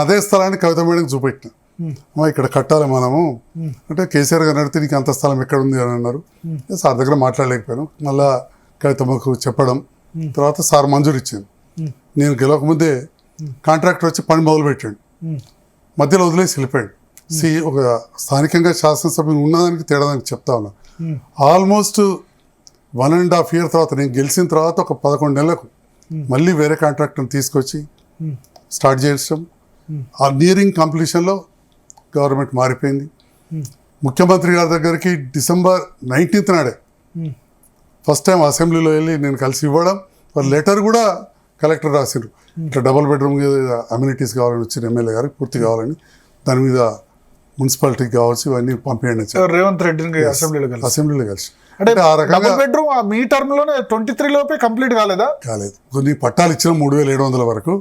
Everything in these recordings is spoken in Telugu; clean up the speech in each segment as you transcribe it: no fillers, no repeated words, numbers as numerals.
అదే స్థలాన్ని కవిత మేడం చూపెట్టిన, అమ్మా ఇక్కడ కట్టాలి మనము అంటే కేసీఆర్ గారు అడిగితే నీకు అంత స్థలం ఎక్కడ ఉంది అని అన్నారు. సార్ దగ్గర మాట్లాడలేకపోయాను. మళ్ళా కవితమ్మకు చెప్పడం, తర్వాత సార్ మంజూరు ఇచ్చింది. నేను గెలవకముందే కాంట్రాక్టర్ వచ్చి పని మొదలు పెట్టాడు, మధ్యలో వదిలేసి వెళ్ళిపోయాడు. ఒక స్థానికంగా శాసనసభ్యులు ఉన్నదానికి తేడాదానికి చెప్తా ఉన్నా. ఆల్మోస్ట్ 1.5 years తర్వాత నేను గెలిచిన తర్వాత ఒక 11 నెలలకు మళ్ళీ వేరే కాంట్రాక్టర్ని తీసుకొచ్చి స్టార్ట్ చేయడం. ఆ నియరింగ్ కంప్లీషన్లో గవర్నమెంట్ మారిపోయింది. ముఖ్యమంత్రి గారి దగ్గరికి December 19th నాడే ఫస్ట్ టైం అసెంబ్లీలో వెళ్ళి నేను కలిసి ఇవ్వడం. వారి లెటర్ కూడా కలెక్టర్ రాసిండ్రు, ఇట్లా డబుల్ బెడ్రూమ్ అమ్యూనిటీస్ కావాలని వచ్చిన ఎమ్మెల్యే గారికి పూర్తి కావాలని, దాని మీద మున్సిపాలిటీకి కావాల్సి ఇవన్నీ పంపించండి రేవంత్ రెడ్డిని అసెంబ్లీలో కలిసి. అంటే ఆ రకంగా బెడ్రూమ్ మీ టర్మ్ లోనే 23 లోపే కంప్లీట్ కాలేదు. కొన్ని పట్టాలు ఇచ్చిన 3,700 వరకు,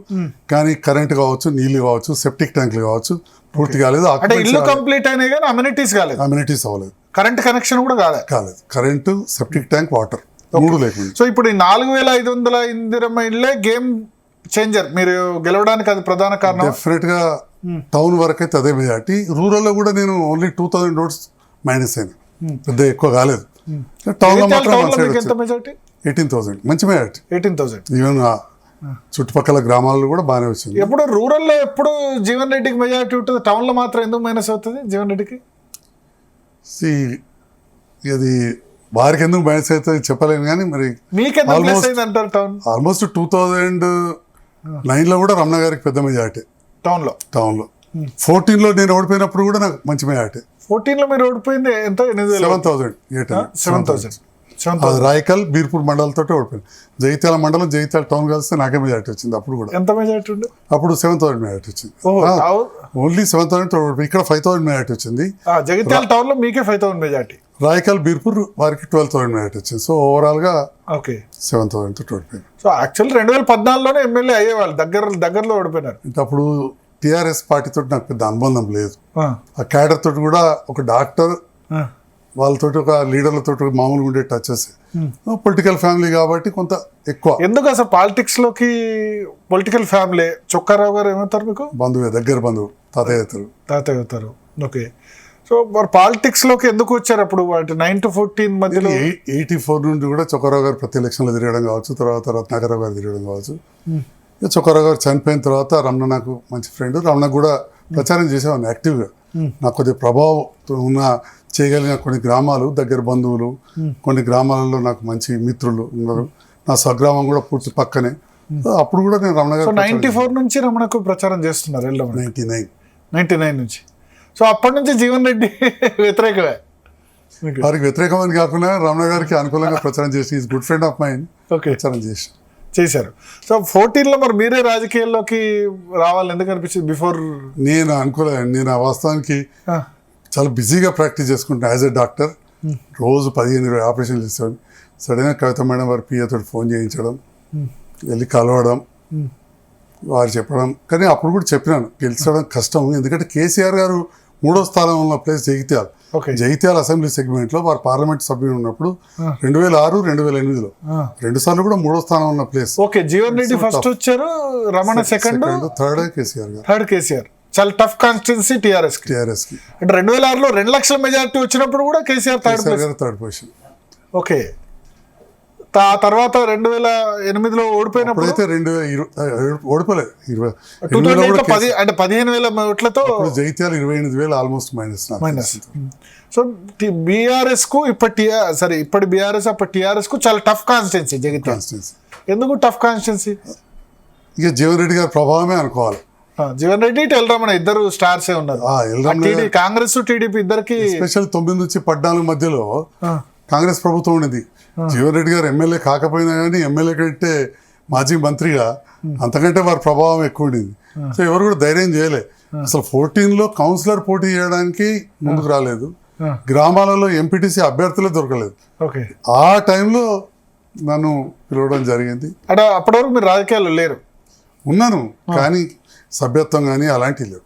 కానీ కరెంట్ కావచ్చు, నీళ్లు కావచ్చు, సెప్టిక్ ట్యాంకులు కావచ్చు పూర్తి కాలేదు. అంటే ఇల్లు కంప్లీట్ అయినాయి కానీ అమ్యూనిటీస్ కాలేదు. అమ్యూనిటీస్ అవ్వలేదు. కరెంట్ కనెక్షన్ కూడా కాలేదు. కరెంటు, సెప్టిక్ ట్యాంక్, వాటర్ 3 లేకుండా. సో ఇప్పుడు ఈ 4,500 ఇందిరమ్మ ఇళ్ళే గేమ్ చేంజర్. మీరు గెలవడానికి అది ప్రధాన కారణం. డెఫినెట్ గా టౌన్ వరకు అయితే అదే మెజార్టీ. రూరల్ లో కూడా నేను ఓన్లీ 2,000 votes మైనస్ అయినా, పెద్ద ఎక్కువ కాలేదు. టౌన్ లో మాత్రం 18,000 మంచి మెజార్టీ. 18,000 ఈవెన్ చుట్టుపక్కల గ్రామాల్లో కూడా బాగానే వచ్చింది. ఎప్పుడు రూరల్ లో ఎప్పుడు జీవన్ రెడ్డికి మెజార్టీ ఉంటుంది, టౌన్ లో మాత్రం ఎందుకు మైనస్ అవుతుంది జీవన్ రెడ్డికి? అది వారికి ఎందుకు మైనస్ అవుతుంది చెప్పలేను, కానీ మరి ఆల్మోస్ట్ 2009 లో కూడా రమణ గారికి పెద్ద మెజార్టీ టౌన్ లో. 14 లో నేను ఓడిపోయినప్పుడు కూడా నాకు మంచి మెజార్టీ. 14 లో మీరు ఓడిపోయింది ఎంత? 7,000. అది రాయకల్ బీర్పూర్ మండలంతో ఓడిపోయింది. జగిత్యాల మండలం, జగిత్యాల టౌన్ కలిస్తే నాకే మెజార్టీ వచ్చింది. అప్పుడు కూడా ఎంత మెజార్టీ ఉండే? అప్పుడు 7,000 మెజార్టీ వచ్చింది. ఓన్లీ 7,000 ఓడిపోయి. ఇక్కడ 5,000 మెజార్టీ వచ్చింది. జగిత్యాల టౌన్ లో మీకే 5,000 మెజార్టీ. రాయకల్ బీర్పూర్ వారికి 12,000 మెజార్టీ వచ్చింది. సో ఓవరాల్ గా 7,000 తోటి ఓడిపోయింది. సో యాక్చువల్లీ 2014లోనే ఎమ్మెల్యే అయ్యేవాళ్ళు, దగ్గరలో ఓడిపోయినారు. అంటే అప్పుడు టీఆర్ఎస్ పార్టీ తోటి నాకు పెద్ద అనుబంధం లేదు. ఆ క్యాడర్ తోటి కూడా ఒక డాక్టర్ వాళ్ళతోటి, ఒక లీడర్లతో మామూలుగా ఉండే టచెస్. పొలిటికల్ ఫ్యామిలీ కాబట్టి కొంత ఎక్కువ. ఎందుకు అసలు పాలిటిక్స్ లోకి పొలిటికల్ ఫ్యామిలీ? చొక్కారావు గారు ఏమవుతారు మీకు? బంధువే, దగ్గర బంధువు, తాతయ్య అవుతారు. ఓకే. సో మరి పాలిటిక్స్ లోకి ఎందుకు వచ్చారు అప్పుడు? 9 to 14 మధ్యలో 84 నుండి కూడా చొక్కారావు గారు ప్రతి ఎలక్షన్లో తిరగడం కావచ్చు, తర్వాత రత్నాకరావు గారు తిరగడం కావచ్చు. చొక్కారావు గారు చనిపోయిన తర్వాత రమణ నాకు మంచి ఫ్రెండ్. రమణ కూడా ప్రచారం చేసేవాడిని యాక్టివ్గా. నాకు కొద్దిగా ప్రభావం ఉన్న చేయగలిగిన కొన్ని గ్రామాలు, దగ్గర బంధువులు, కొన్ని గ్రామాలలో నాకు మంచి మిత్రులు ఉన్నారు. నా స్వగ్రామం కూడా పూర్తి పక్కనే. అప్పుడు కూడా నేను రమణ గారు 94 నుంచి రమణకు ప్రచారం చేస్తున్నారు. 99 నుంచి. సో అప్పటి నుంచి జీవన్ రెడ్డి వ్యతిరేకమే. వారికి వ్యతిరేకమని కాకుండా రమణ గారికి అనుకూలంగా ప్రచారం చేసి, is good friend of mind, ప్రచారం చేశారు. సో 14 లో మరి మీరే రాజకీయాల్లోకి రావాలని ఎందుకు అనిపించింది? బిఫోర్ నేను అనుకోలేదు. నేను వాస్తవానికి చాలా బిజీగా ప్రాక్టీస్ చేసుకుంటాను యాజ్ ఎ డాక్టర్. రోజు 15-20 ఆపరేషన్లు చేసేవాడిని. సడన్గా కవిత మేడం వారి పిఏతో ఫోన్ చేయించడం, వెళ్ళి కలవడం, వారు చెప్పడం. కానీ అప్పుడు కూడా చెప్పినాను గెలిచడం కష్టం, ఎందుకంటే కేసీఆర్ గారు 3వ స్థానంలో ఉన్న place Jagtial. Jagtial assembly segment లో వారు పార్లమెంట్ సభ్యులు ఉన్నప్పుడు 2006, 2008లో 2 సార్లు కూడా 3వ స్థానం ఉన్న place. Okay. Jeevan Reddy first వచ్చారు, రమణ సెకండ్, థర్డ్ కేసీఆర్ గారు. థర్డ్ కేసీఆర్. చాలా టఫ్ కాన్స్టిట్యున్సీ టీఆర్ఎస్ కి. అంటే 2006లో 2 లక్షల మెజారిటీ వచ్చినప్పుడు కూడా కేసీఆర్ థర్డ్ పొజిషన్. ఓకే. తర్వాత 2008లో ఓడిపోయినప్పుడు ఓడిపోలేదు. 2010 అంటే 15,000 ఓట్లతో Jagtial 28,000 almost minus. So BRS కు ఇప్పటి బీఆర్ఎస్ అప్పటి టీఆర్ఎస్ కు చాలా టఫ్ కాన్స్టిట్యున్సీ జగిత్యాల. ఎందుకు టఫ్ కాన్స్టిట్యున్సీ? ఇక జీవన్ రెడ్డి గారి ప్రభావమే అనుకోవాలి. జీవన్ రెడ్డి, ఎల్రమణ ఇద్దరు స్టార్సే ఉన్నారు. కాంగ్రెస్, టీడీపీ ఇద్దరికి స్పెషల్ 9 నుంచి 14 మధ్యలో కాంగ్రెస్ ప్రభుత్వం ఉండేది. జీవన్ రెడ్డి గారు ఎమ్మెల్యే కాకపోయినా కానీ ఎమ్మెల్యే కంటే మాజీ మంత్రిగా అంతకంటే వారి ప్రభావం ఎక్కువ ఉండేది. సో ఎవరు కూడా ధైర్యం చేయలే. అసలు 14లో కౌన్సిలర్ పోటీ చేయడానికి ముందుకు రాలేదు. గ్రామాలలో ఎంపీటీసీ అభ్యర్థులే దొరకలేదు. ఆ టైంలో నన్ను పిలవడం జరిగింది. అంటే అప్పటి వరకు మీరు రాజకీయాల్లో లేరు? ఉన్నాను, కానీ సభ్యత్వం కానీ అలాంటివి లేవు.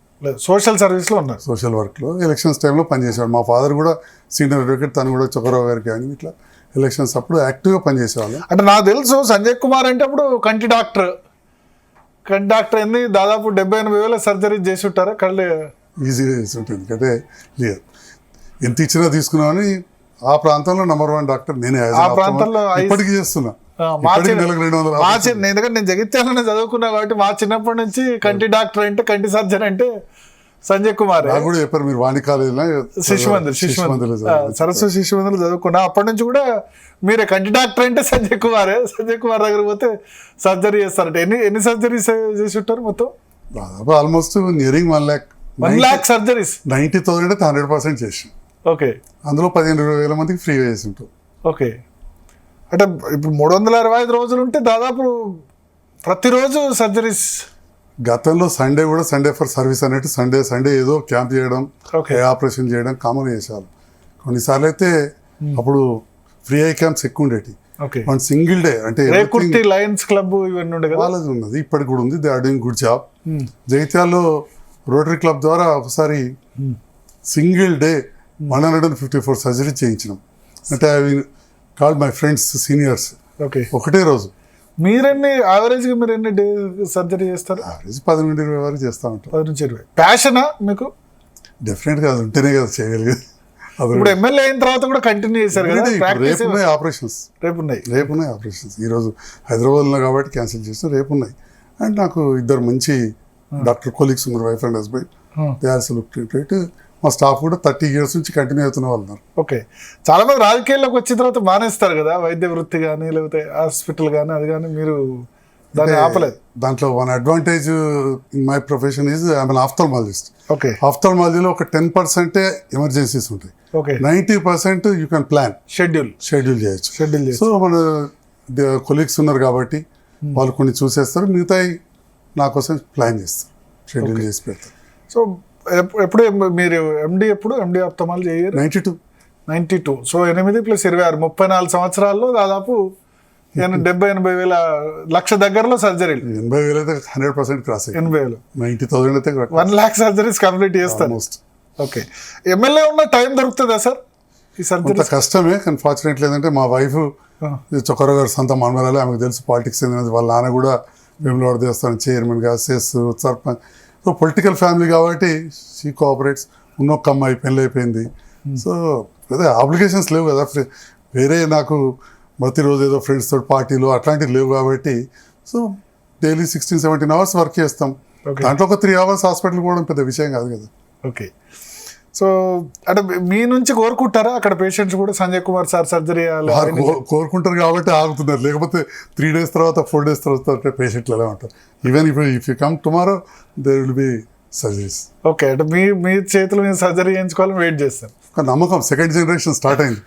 సోషల్ సర్వీస్లో ఉన్నారు. సోషల్ వర్క్లో ఎలక్షన్స్ టైంలో పనిచేసేవాడు. మా ఫాదర్ కూడా సీనియర్ అడ్వకేట్, తను కూడా చొక్కరావు గారికి కానీ ఇట్లా ఎలక్షన్స్ అప్పుడు యాక్టివ్గా పనిచేసేవాళ్ళు. అంటే నాకు తెలుసు సంజయ్ కుమార్ అంటే అప్పుడు కంటి డాక్టర్, కంటి డాక్టర్ అయింది, దాదాపు 70,000-80,000 సర్జరీ చేసి ఉంటారా కళ్ళు? ఈజీగా చేసి ఉంటుంది. ఎందుకంటే లేదు ఎంత ఇచ్చినా తీసుకున్నామని ఆ ప్రాంతంలో #1 డాక్టర్ నేనే. ఆ ప్రాంతంలో ఇప్పటికీ చేస్తున్నా. నెలకు 200 ఎందుకంటే నేను జగిత్యాలనే చదువుకున్నా కాబట్టి మా చిన్నప్పటి నుంచి కంటి డాక్టర్ అంటే, కంటి సర్జన్ అంటే సంజయ్ కుమార్. నాకు కూడా చెప్పారు మీరు వాణి కాలేజీలో సరస్వతి శిశు మందిలో చదువుకున్నా. అప్పటి నుంచి కూడా మీరే కంటి డాక్టర్ అంటే సంజయ్ కుమార్ దగ్గర పోతే సర్జరీ చేస్తారంటే ఎన్ని సర్జరీస్ చేసి ఉంటారు మొత్తం? దాదాపు ఆల్మోస్ట్ నియరింగ్ 1 lakh సర్జరీస్. 90,000 అయితే 100% చేసి. ఓకే. అందులో 15,000 మందికి ఫ్రీగా చేసి ఉంటాం. ఓకే. అంటే ఇప్పుడు 365 రోజులు ఉంటే దాదాపు ప్రతిరోజు సర్జరీస్. గతంలో సండే కూడా సండే ఫర్ సర్వీస్ అన్నట్టు సండే ఏదో క్యాంప్ చేయడం, ఆపరేషన్ చేయడం కామన్ చేసేవాళ్ళు. కొన్నిసార్లు అయితే అప్పుడు ఫ్రీ ఐ క్యాంప్స్ ఎక్కువ ఉండేవి. వన్ సింగిల్ డే అంటే రేకుర్తి లయన్స్ క్లబ్ ఇవన్నీ ఉండే కదా, వాళ్ళది ఉన్నది ఇప్పటికి కూడా ఉంది. They are doing good job. జగిత్యాల్లో రోటరీ క్లబ్ ద్వారా ఒకసారి సింగిల్ డే 154 సర్జరీ చేయించినాం. అంటే అవి called my friends seniors. Okay. ఒకటే రోజు. మీరెన్ని యావరేజ్గా మీరు ఎన్ని డే సర్జరీ చేస్తారు? యావరేజ్ 10 నుండి 20 వరకు చేస్తూ ఉంటాం. 10 నుంచి 20. ప్యాషనా మీకు? డెఫినెట్గా అది ఉంటేనే కదా చేయగలిగేది. ఇప్పుడు ఎమ్మెల్యే అయిన తర్వాత కూడా కంటిన్యూ చేశారు కదా? రేపు ఉన్నాయి ఆపరేషన్స్. రేపు ఉన్నాయి ఆపరేషన్స్. ఈరోజు హైదరాబాద్లో కాబట్టి క్యాన్సిల్ చేసిన, రేపు ఉన్నాయి. అండ్ నాకు 2 మంచి డాక్టర్ కొలీగ్స్ ఉన్నారు, wife and husband. They also look it. మా స్టాఫ్ కూడా 30 years నుంచి కంటిన్యూ అవుతున్న వాళ్ళు ఉన్నారు. ఓకే. చాలా మంది రాజకీయాల్లోకి వచ్చిన తర్వాత మానేస్తారు కదా, వైద్య వృత్తి కానీ లేకపోతే హాస్పిటల్ కానీ, అది కానీ మీరు దాన్ని ఆపలేదు. దాంట్లో one advantage in my profession is I'm an ophthalmologist. Okay. ఆఫ్థల్మాలజీలో ఒక 10% ఎమర్జెన్సీస్ ఉంటాయి. Okay. 90% you can plan, schedule చేయొచ్చు. సో మన కొలీగ్స్ ఉన్నారు కాబట్టి వాళ్ళు కొన్ని చూసేస్తారు, మిగతాయి నా కోసం ప్లాన్ చేస్తారు, షెడ్యూల్ చేసి పెడతారు. సో ఎప్పుడు మీరు ఎండి ఆప్థమాలజీ అయ్యారు? 92. సో 8 + 26 34 సంవత్సరాల్లో దాదాపు 70-80 వేల లక్ష దగ్గరలో సర్జరీలు. 80,000 అయితే 100% క్రాస్. 80,000. 90,000 అయితే 1 lakh సర్జరీస్ కంప్లీట్ చేస్తారు. ఓకే. ఎమ్మెల్యే ఉన్న టైం దొరుకుతుందా సార్ ఈ సర్జరీ? కష్టమే. కానీ ఫార్చునేట్ లేదంటే మా వైఫ్ చొక్కర గారు సొంత మనమరాలే, ఆమెకు తెలుసు పాలిటిక్స్ ఏంటనేది. వాళ్ళ నాన్న కూడా వేములవాడ దేవస్థానం చైర్మన్గా, cess, sarpanch. So political family కాబట్టి షీ కోఆపరేట్స్. ఉన్నొక్క అమ్మాయి పెళ్ళి అయిపోయింది. సో అదే అప్లికేషన్స్ లేవు కదా, వేరే నాకు ప్రతిరోజు ఏదో ఫ్రెండ్స్ తోటి పార్టీలు అట్లాంటివి లేవు కాబట్టి సో డైలీ 16-17 hours వర్క్ చేస్తాం. దాంట్లో ఒక 3 hours హాస్పిటల్ పోవడం పెద్ద విషయం కాదు కదా. ఓకే. సో అంటే మీ నుంచి కోరుకుంటారా అక్కడ పేషెంట్స్ కూడా సంజయ్ కుమార్ సార్ సర్జరీ కోరుకుంటారు కాబట్టి ఆగుతున్నారు. లేకపోతే 3 days తర్వాత 4 days తర్వాత పేషెంట్లు ఎలా ఉంటారు. Even if you come tomorrow there will be surgeries. Okay. అంటే మీ చేతుల మీద సర్జరీ చేయించుకోవాలని వెయిట్ చేస్తాను. నమ్మకం. సెకండ్ జనరేషన్ స్టార్ట్ అయింది.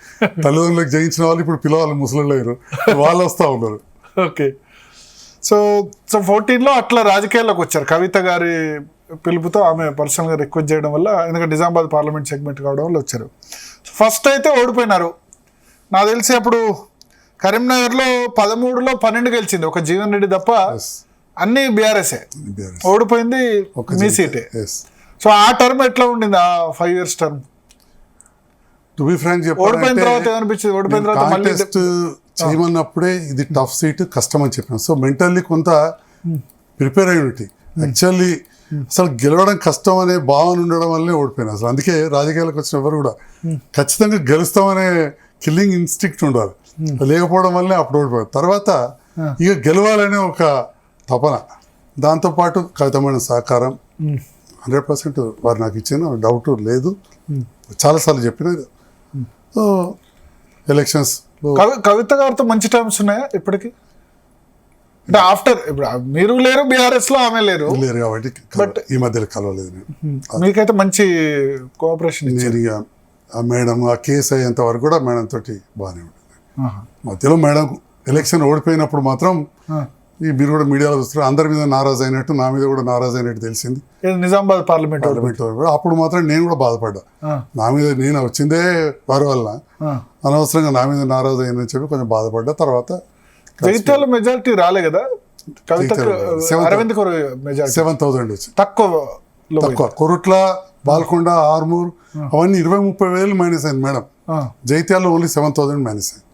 తల్లిదండ్రులకు జయించిన వాళ్ళు ఇప్పుడు పిల్లవాళ్ళు ముసలిళ్ళు అయ్యారు, వాళ్ళు వస్తూ ఉన్నారు. ఓకే. సో 14లో అట్లా రాజకీయాల్లోకి వచ్చారు. కవిత గారి పిలుపుతో ఆమె పర్సనల్గా రిక్వెస్ట్ చేయడం వల్ల, ఎందుకంటే నిజామాబాద్ పార్లమెంట్ సెగ్మెంట్ కావడం వల్ల వచ్చారు. ఫస్ట్ అయితే ఓడిపోయినారు. నాకు తెలిసి అప్పుడు కరీంనగర్లో 13లో 12 గెలిచింది ఒక జీవన్ రెడ్డి తప్ప, అన్ని బీఆర్ఎస్ఏ. ఓడిపోయింది మీ సీటే. సో ఆ టర్మ్ ఎట్లా ఉండింది, ఆ 5 years term? To be frank ఓడిపోయిన తర్వాత ఏమనిపించింది? ఓడిపోయిన తర్వాత మళ్ళీ చేయమన్నప్పుడే ఇది టఫ్ సీట్, కష్టం అని చెప్పాను. సో మెంటల్లీ కొంత ప్రిపేర్ అయి ఉంటే యాక్చువల్లీ అసలు గెలవడం కష్టం అనే భావన ఉండడం వల్లనే ఓడిపోయినా. అసలు అందుకే రాజకీయాలకు వచ్చిన ఎవరు కూడా ఖచ్చితంగా గెలుస్తామనే కిల్లింగ్ ఇన్స్టింక్ట్ ఉండాలి. లేకపోవడం వల్లనే అప్పుడు ఓడిపోయారు. తర్వాత ఇక గెలవాలనే ఒక తపన, దాంతోపాటు కవితమైన సహకారం 100% వారు నాకు ఇచ్చిన డౌట్ లేదు. చాలాసార్లు చెప్పిన. సో ఎలక్షన్స్ కవిత గారితో మంచి టర్మ్స్ ఉన్నాయా ఇప్పటికి? అంటే ఆఫ్టర్ ఇప్పుడు మీరు లేరు బీఆర్ఎస్ లో, ఆమె లేరు కాబట్టి బట్ ఈ మధ్యలో కలవలేదు నేను. మీకైతే మంచి కోఆపరేషన్ నేను మేడం ఆ కేసు అయ్యేంత వరకు కూడా మేడం తోటి బాగానే ఉంటుంది. మధ్యలో మేడం ఎలక్షన్ ఓడిపోయినప్పుడు మాత్రం మీరు కూడా మీడియాలో చూస్తారు, అందరి మీద నారాజు అయినట్టు నా మీద కూడా నారాజు అయినట్టు తెలిసింది. నిజామాబాద్ పార్లమెంట్ అప్పుడు మాత్రం నేను కూడా బాధపడ్డా. నా మీద నేను వచ్చిందే వారి వల్ల, అనవసరంగా నా మీద నారాజు అయిందని చెప్పి కొంచెం బాధపడ్డా. తర్వాత జగిత్యాల మెజారిటీ రాలే కదా, 7,000 వచ్చింది. తక్కువ కొరుట్ల, బాల్కొండ, ఆర్మూర్ అవన్నీ 20-30 వేలు మైనస్ అయింది మేడం. జగిత్యాలలో ఓన్లీ 7,000 మైనస్ అయింది.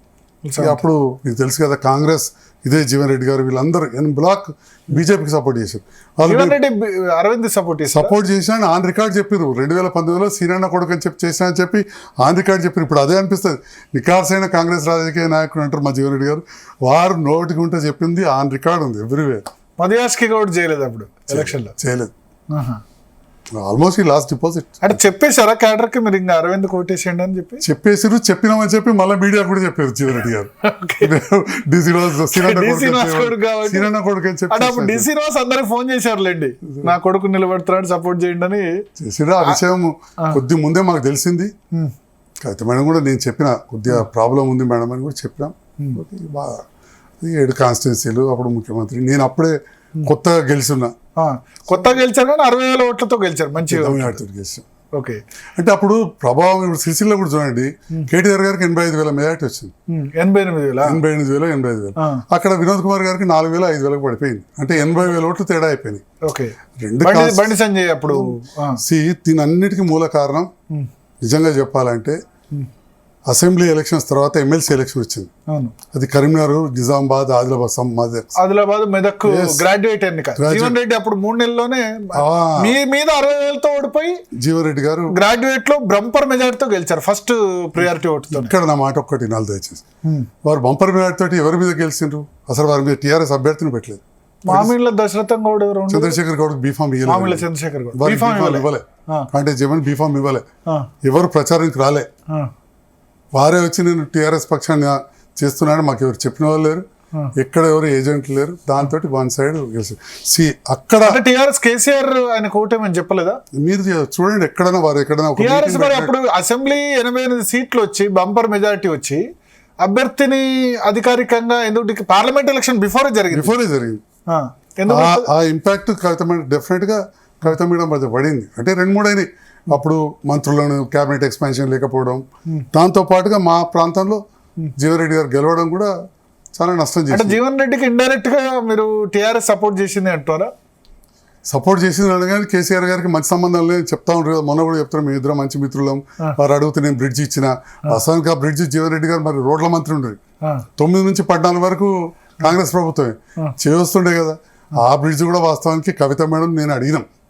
అప్పుడు మీకు తెలుసు కదా, కాంగ్రెస్ ఇదే జీవన్ రెడ్డి గారు వీళ్ళందరూ బ్లాక్ బీజేపీకి సపోర్ట్ చేశారు. జీవన్ రెడ్డి అరవింద్ సపోర్ట్ చేశారు. సపోర్ట్ చేసిన ఆన్ రికార్డ్ చెప్పారు 2019లో సీనన్న కొడుకు అని చెప్పి చేసినా అని చెప్పి ఆన్ రికార్డ్ చెప్పారు. ఇప్పుడు అదే అనిపిస్తుంది, నికార్సైన కాంగ్రెస్ రాజకీయ నాయకుడు అంటారు మా జీవన్ రెడ్డి గారు, వారు నోటికి ఉంటే చెప్పింది ఆన్ రికార్డ్ ఉంది ఎవ్రీవేర్. మధుయాష్కి కూడా చేయలేదు అప్పుడు ఎలక్షన్లో, చేయలేదు. ఆల్మోస్ట్ ఈ లాస్ట్ డిపాజిట్ అంటే చెప్పేశారా క్యాడర్ కి మీరు ఇంకా అరవింద్ కోటేసేయండి అని చెప్పి చెప్పేసారు. చెప్పినామని చెప్పి మళ్ళీ మీడియా కూడా చెప్పారు జీవన్ రెడ్డి గారు సీనన్న కొడుకు అని అంటే అప్పుడు చెప్పి డీసీ రాస్ అందరికి ఫోన్ చేశారులేండి, నా కొడుకు నిలబెడుతున్నాడు సపోర్ట్ చేయండి అని. చేసిరా. ఆ విషయం కొద్ది ముందే మాకు తెలిసింది. అయితే మేడం కూడా నేను చెప్పిన కొద్దిగా ప్రాబ్లం ఉంది మేడం అని కూడా చెప్పినాం. బాగా 7 కాన్స్టిట్యున్సీలు అప్పుడు ముఖ్యమంత్రి, నేను అప్పుడే కొత్తగా గెలిచున్నా. కొత్తగా గెలిచారు కానీ 60,000 ఓట్లతో గెలిచారు మంచిగా. తమిళనాడుతో గెలిచాం. ఓకే, అంటే అప్పుడు ప్రభావం ఇప్పుడు సిరిసిల్ల కూడా చూడండి, కేటీఆర్ గారికి 85,000 మెజార్టీ వచ్చింది. 88,000 అక్కడ వినోద్ కుమార్ గారికి 4,000 5,000 పడిపోయింది. అంటే 80,000 ఓట్లు తేడా అయిపోయింది. ఓకే, రెండు బండి సంజయ్ అప్పుడు దీని అన్నిటికీ మూల కారణం నిజంగా చెప్పాలంటే అసెంబ్లీ ఎలక్షన్స్ తర్వాత ఎమ్మెల్సీ ఎలక్షన్ వచ్చింది. అది కరీంనగర్, నిజామాబాద్, ఆదిలాబాద్, మెదక్ గ్రాడ్యుయేట్ ఎన్నిక. జీవన్ రెడ్డి అప్పుడు 3 నెలల్లోనే మీ మీద 60,000తో ఓడిపోయి జీవన్ రెడ్డి గారు గ్రాడ్యుయేట్ లో బంపర్ మెజార్టీతో గెలిచారు, ఫస్ట్ ప్రియారిటీ ఓటుతో. ఇక్కడ నా మాట ఒక్కటి నాలుగు దయచేసి, వారు బంపర్ మెజార్టీ తోటి ఎవరి మీద గెలిచిండ్రు? అసలు వారి మీద టీఆర్ఎస్ అభ్యర్థిని పెట్టలేదు. మామిళ్ళ దశరథం గౌడ్, చంద్రశేఖర్ గౌడ్ బీఫామ్ చంద్రశేఖర్ గౌడ్ ఇవ్వలే. అంటే జగన్ బీఫామ్ ఇవ్వలే, ఎవరు ప్రచారానికి రాలే. వారే వచ్చి నేను టీఆర్ఎస్ పక్షాన్ని చేస్తున్నాడు, మాకు ఎవరు చెప్పిన వాళ్ళు లేరు, ఎక్కడ ఎవరు ఏజెంట్లు లేరు. దాంతో 1 సైడ్ గెలిచి అక్కడ టీఆర్ఎస్ కేసీఆర్ ఆయన కోటేమని చెప్పలేదా? మీరు చూడండి, ఎక్కడైనా వారు ఎక్కడైనా టీఆర్ఎస్ మరి అప్పుడు అసెంబ్లీ 88 సీట్లు వచ్చి బంపర్ మెజారిటీ వచ్చి అభ్యర్థిని అధికారికంగా ఎందుకు పార్లమెంట్ ఎలక్షన్ బిఫోరే జరిగింది. ఆ ఇంపాక్ట్ కవిత డెఫినెట్ గా కవిత మేడం అది పడింది. అంటే 2-3 అయినాయి అప్పుడు, మంత్రులను క్యాబినెట్ ఎక్స్పాన్షన్ లేకపోవడం, దాంతో పాటుగా మా ప్రాంతంలో జీవన్ రెడ్డి గారు గెలవడం కూడా చాలా నష్టం చేసింది. జీవన్ రెడ్డికి ఇండైరెక్ట్ గా మీరు టీఆర్ఎస్ సపోర్ట్ చేసింది అంటారా? సపోర్ట్ చేసింది అనగానే కేసీఆర్ గారికి మంచి సంబంధం లేదు చెప్తా ఉంటారు కదా. మొన్న కూడా చెప్తారు, మేము ఇద్దరం మంచి మిత్రులం, వారు అడిగితే నేను బ్రిడ్జ్ ఇచ్చిన. అసలు ఆ బ్రిడ్జ్ జీవన్ రెడ్డి గారు మరి రోడ్ల మంత్రి ఉండేది. 9 నుంచి 14 వరకు కాంగ్రెస్ ప్రభుత్వమే చేస్తుండే కదా. ఆ బ్రిడ్జ్ కూడా వాస్తవానికి కవిత మేడం నేను అడిగినాం.